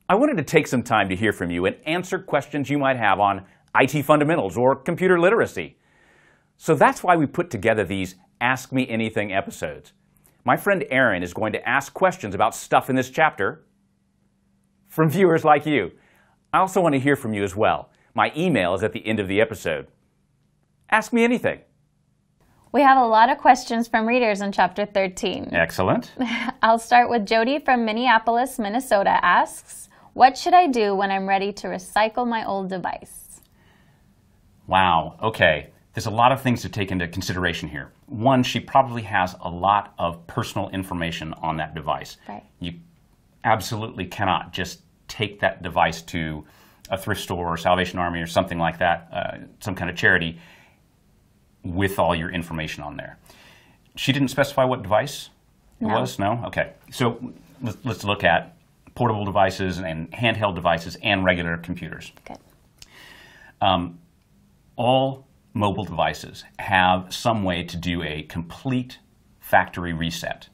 I wanted to take some time to hear from you and answer questions you might have on IT fundamentals or computer literacy. So that's why we put together these Ask Me Anything episodes. My friend Aaron is going to ask questions about stuff in this chapter from viewers like you. I also want to hear from you as well. My email is at the end of the episode. Ask me anything. We have a lot of questions from readers in Chapter 13. Excellent. I'll start with Jody from Minneapolis, Minnesota asks, what should I do when I'm ready to recycle my old device? Wow, okay. There's a lot of things to take into consideration here. One, she probably has a lot of personal information on that device. Right. You absolutely cannot just take that device to a thrift store or Salvation Army or something like that, some kind of charity, with all your information on there. She didn't specify what device it was? No? Okay. So let's look at portable devices and handheld devices and regular computers. Good. All mobile devices have some way to do a complete factory reset.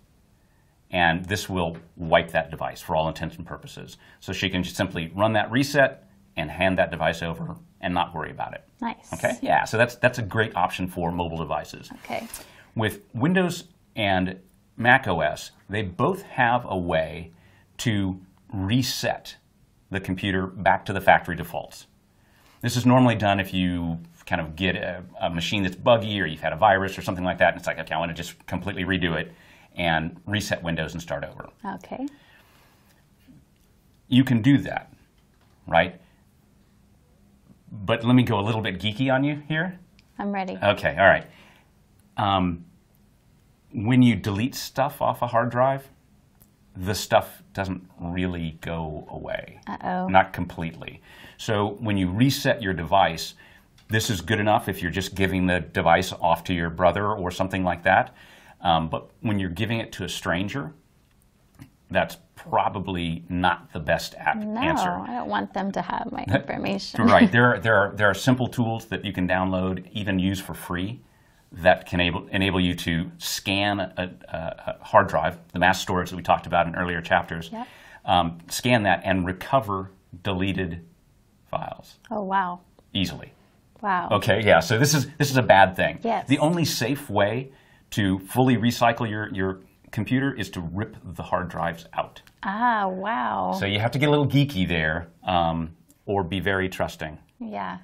And this will wipe that device for all intents and purposes. So she can just simply run that reset and hand that device over and not worry about it. Nice. Okay? Yeah, so that's a great option for mobile devices. Okay. With Windows and Mac OS, they both have a way to reset the computer back to the factory defaults. This is normally done if you kind of get a machine that's buggy or you've had a virus or something like that, and it's like, okay, I want to just completely redo it and reset Windows and start over. Okay. You can do that, right? But let me go a little bit geeky on you here. I'm ready. Okay, all right. When you delete stuff off a hard drive, the stuff doesn't really go away. Uh-oh. Not completely. So when you reset your device, this is good enough if you're just giving the device off to your brother or something like that. But when you're giving it to a stranger, that's probably not the best answer. No, I don't want them to have my information. Right. There are simple tools that you can download, even use for free, that can enable you to scan a hard drive, the mass storage that we talked about in earlier chapters, Yep. Scan that and recover deleted files. Oh, wow. Easily. Wow. Okay, yeah, so this is a bad thing. Yes. The only safe way to fully recycle your computer is to rip the hard drives out. Ah, wow. So you have to get a little geeky there, or be very trusting. Yeah.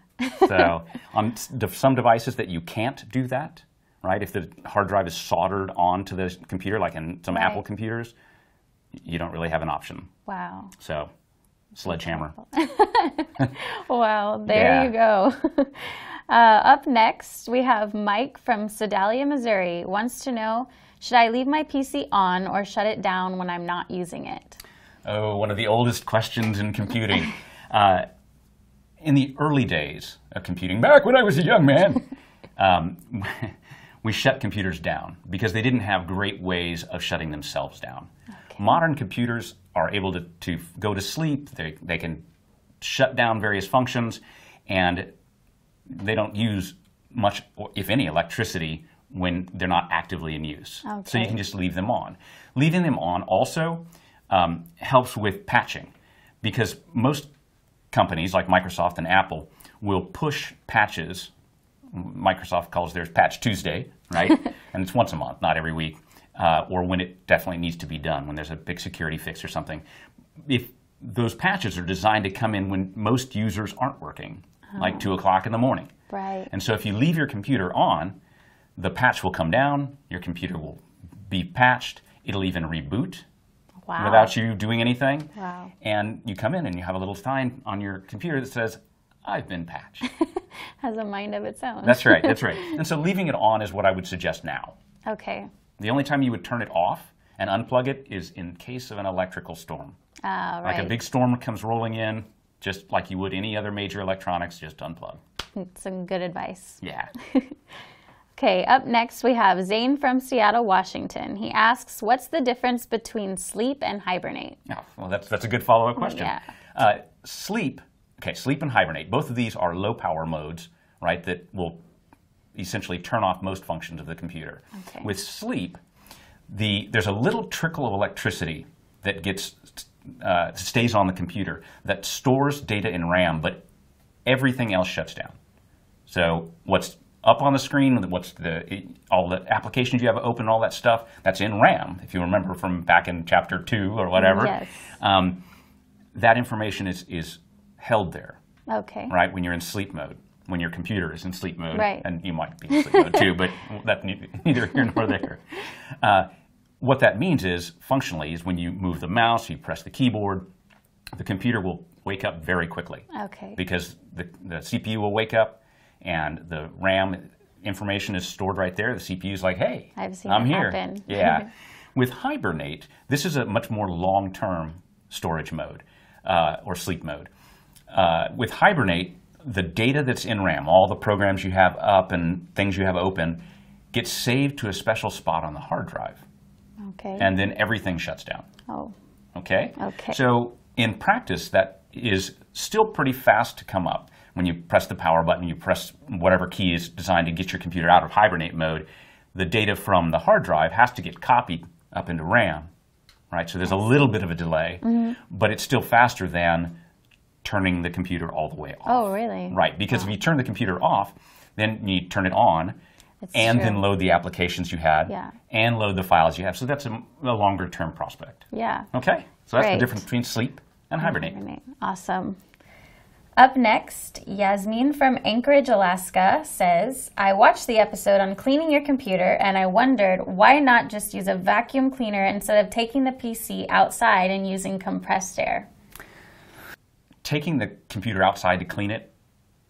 So on some devices that you can't do that, right? If the hard drive is soldered onto the computer, like in some Right. Apple computers, you don't really have an option. Wow. So, sledgehammer. Well, there you go. Up next, we have Mike from Sedalia, Missouri, wants to know, should I leave my PC on or shut it down when I'm not using it? Oh, one of the oldest questions in computing. In the early days of computing, back when I was a young man, we shut computers down because they didn't have great ways of shutting themselves down. Okay. Modern computers are able to go to sleep, they can shut down various functions, and they don't use much, if any, electricity when they're not actively in use. Okay. So you can just leave them on. Leaving them on also helps with patching, because most companies like Microsoft and Apple will push patches. Microsoft calls theirs Patch Tuesday, right? And it's once a month, not every week, or when it definitely needs to be done, when there's a big security fix or something. If those patches are designed to come in when most users aren't working, like 2 o'clock in the morning. Right. And so if you leave your computer on, the patch will come down, your computer will be patched, it'll even reboot. Wow. Without you doing anything. Wow. And you come in and you have a little sign on your computer that says, I've been patched. Has a mind of its own. That's right, that's right. And so leaving it on is what I would suggest now. Okay. The only time you would turn it off and unplug it is in case of an electrical storm. Right. Like a big storm comes rolling in, just like you would any other major electronics, just unplug. Some good advice. Yeah. Okay, up next we have Zane from Seattle, Washington. He asks, what's the difference between sleep and hibernate? Oh, well, that's a good follow-up question. Yeah. Sleep and hibernate, both of these are low-power modes, right, that will essentially turn off most functions of the computer. Okay. With sleep, there's a little trickle of electricity that gets stays on the computer that stores data in RAM, but everything else shuts down. So what's up on the screen, all the applications you have open, all that stuff, that's in RAM. If you remember from back in chapter 2 or whatever, Yes. That information is held there. Okay. Right, when you're in sleep mode, when your computer is in sleep mode, Right. and you might be in sleep mode too, but that's neither here nor there. What that means is, functionally, is when you move the mouse, you press the keyboard, the computer will wake up very quickly. Okay. Because the CPU will wake up, and the RAM information is stored right there. The CPU is like, hey, I've seen I'm it here. happen. Yeah. With Hibernate, this is a much more long-term storage mode, or sleep mode. With Hibernate, the data that's in RAM, all the programs you have up and things you have open, gets saved to a special spot on the hard drive. Okay. And then everything shuts down. Oh, Okay? Okay. So in practice, that is still pretty fast to come up. When you press the power button, you press whatever key is designed to get your computer out of Hibernate mode, the data from the hard drive has to get copied up into RAM, right? So there's a little bit of a delay, but it's still faster than turning the computer all the way off. Oh, really? Right, because if you turn the computer off, then you turn it on, It's and true. then load the applications you had, Yeah. and load the files you have. So that's a longer term prospect. Yeah. Okay, so that's Great. the difference between sleep and hibernate. Awesome. Up next, Yasmin from Anchorage, Alaska says, I watched the episode on cleaning your computer and I wondered why not just use a vacuum cleaner instead of taking the PC outside and using compressed air? Taking the computer outside to clean it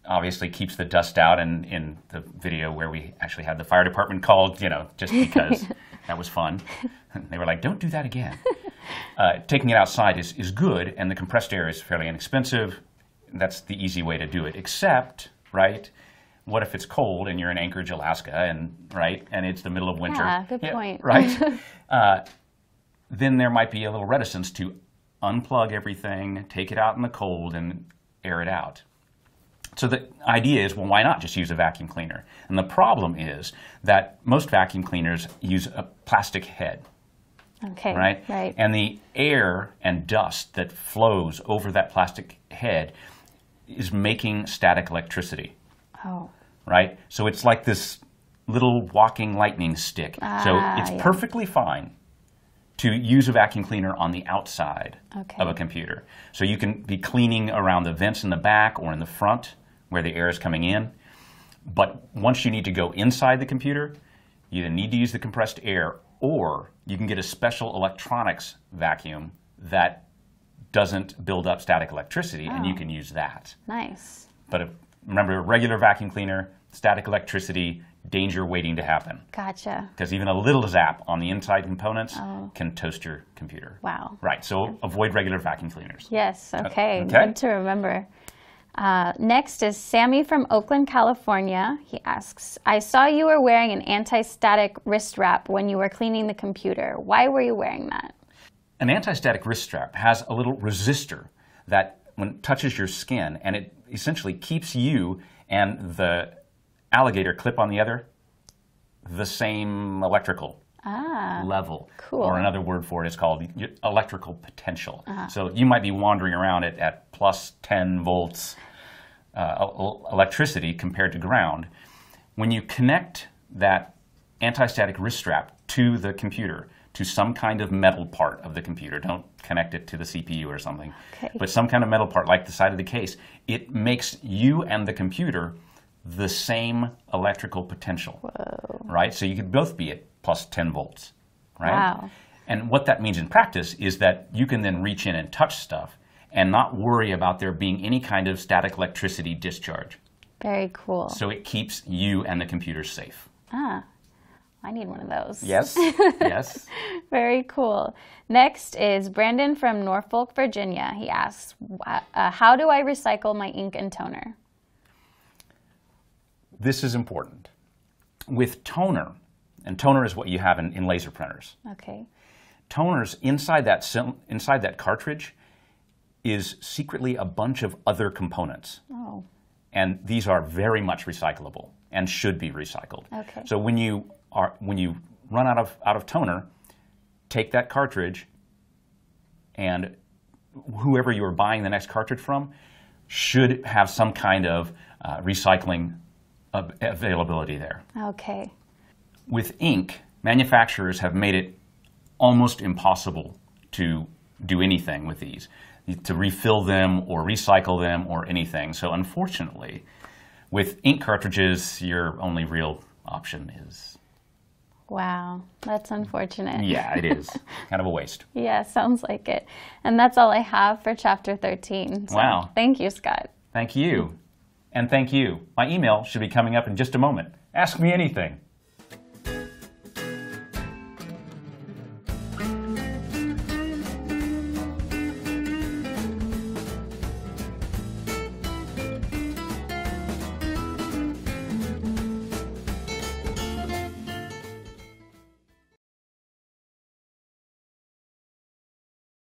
obviously keeps the dust out, and in the video where we actually had the fire department called, just because that was fun. They were like, don't do that again. Taking it outside is good, and the compressed air is fairly inexpensive. That's the easy way to do it, except, right, what if it's cold and you're in Anchorage, Alaska, and it's the middle of winter? Yeah, good point. Right? Then there might be a little reticence to unplug everything, take it out in the cold, and air it out. So the idea is, well, why not just use a vacuum cleaner? And the problem is that most vacuum cleaners use a plastic head. Okay. Right? Right. And the air and dust that flows over that plastic head is making static electricity, Oh. right? So it's like this little walking lightning stick. So it's yeah. perfectly fine to use a vacuum cleaner on the outside Okay. of a computer. So you can be cleaning around the vents in the back or in the front where the air is coming in. But once you need to go inside the computer, you either need to use the compressed air, or you can get a special electronics vacuum that doesn't build up static electricity, and you can use that. Nice. But remember, a regular vacuum cleaner, static electricity, danger waiting to happen. Gotcha. Because even a little zap on the inside components can toast your computer. Wow. Right, so avoid regular vacuum cleaners. Yes, okay. okay. Good to remember. Next is Sammy from Oakland, California. He asks, I saw you were wearing an anti-static wrist wrap when you were cleaning the computer. Why were you wearing that? An anti-static wrist strap has a little resistor that when it touches your skin, and it essentially keeps you and the alligator clip on the other the same electrical level. Cool. Or another word for it is called electrical potential. So you might be wandering around it at plus 10 volts electricity compared to ground. When you connect that anti-static wrist strap to the computer, to some kind of metal part of the computer, don't connect it to the CPU or something, Okay. but some kind of metal part like the side of the case, it makes you and the computer the same electrical potential. Whoa. Right? So you could both be at plus 10 volts, right? Wow. And what that means in practice is that you can then reach in and touch stuff and not worry about there being any kind of static electricity discharge. Very cool. So it keeps you and the computer safe. I need one of those. Yes, yes. Very cool. Next is Brandon from Norfolk, Virginia. He asks, how do I recycle my ink and toner? This is important. With toner, and toner is what you have in laser printers. Okay. Toners inside that cartridge is secretly a bunch of other components. Oh, And these are very much recyclable and should be recycled. Okay. So when you run out of toner, take that cartridge and whoever you are buying the next cartridge from should have some kind of recycling availability there. Okay. With ink, manufacturers have made it almost impossible to do anything with these, to refill them or recycle them or anything. So unfortunately, with ink cartridges, your only real option is... Wow, that's unfortunate. Yeah, it is. Kind of a waste. Yeah, sounds like it. And that's all I have for chapter 13. So Wow. Thank you, Scott. Thank you. And thank you. My email should be coming up in just a moment. Ask me anything.